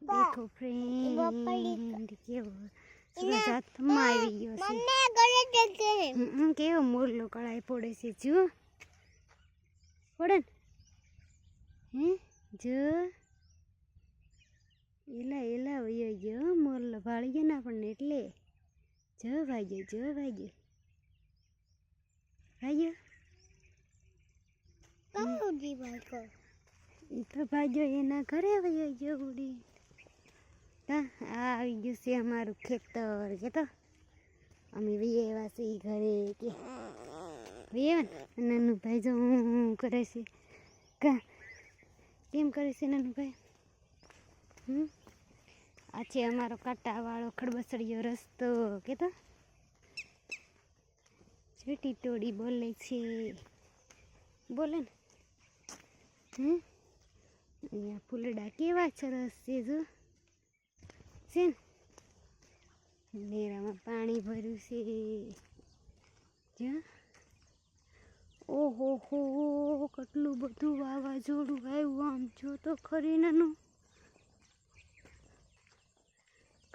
देखो फ्रेंड केવો સરસ હાથમાં આવી ગયો છે મને ગળે દેખે કેવો મોરલો કળાઈ પડે છે જો પડે ને જો એલા એલા વયો ગયો મોરલો ભાળી ગયો ને આપણને એટલે જો ભાગ્યો ભાગ્યો કાઉડી ભાગો ઈ તો ભાગ્યો એના ઘરે વયો ગયો ઉડી આવી ગયું છે અમારું ખેતર કે તો અમે વૈયા છીએ ઘરે કે વૈયા નાનું ભાઈ જો હું કરે છે કા કેમ કરે છે નાનું ભાઈ આ છે અમારો કાંટાવાળો ખડબસડીયો રસ્તો કે તો છેટી ટોડી બોલે છે બોલે ને અહીંયા ફૂલડા કેવા સરસ છે જો છે ને નેરામાં પાણી ભર્યું છે જ્યાં ઓહો હો કેટલું બધું વાવાઝોડું આવ્યું આમ જો તો ખરી નાનું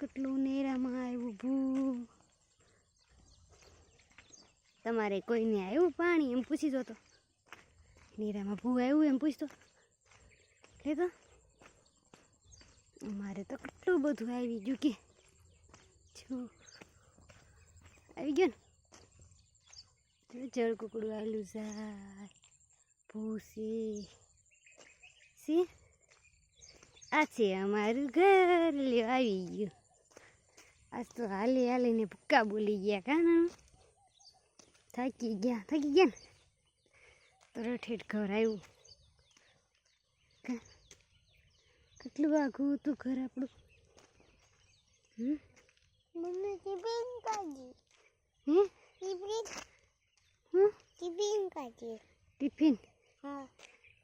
કેટલું નેરામાં આવ્યું ભૂ તમારે કોઈને આવ્યું પાણી એમ પૂછી જો તો નેરામાં ભૂ આવ્યું એમ પૂછતો લે તો અમારે તો કેટલું બધું આવી ગયું કે જો આવી ગયું ને જળ કુકડું આવેલું જાય ભૂસી સી આ છે અમારું ઘર લ્યો આવી ગયું આજ તો હાલી હાલીને ભૂક્કા બોલી ગયા કાના થાકી ગયા ને તો ઠેઠ ઘર આવ્યું કેટલું આઘું હતું ઘર આપણું મમ્મી ટિફિન કાઢી ટિફિન કાઢી ટિફિન હા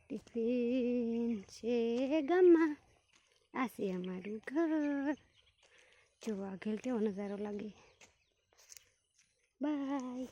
ટિફિન છે ગામમાં આ છે અમારું ઘર જો આગળ કેવો નજારો લાગે બાય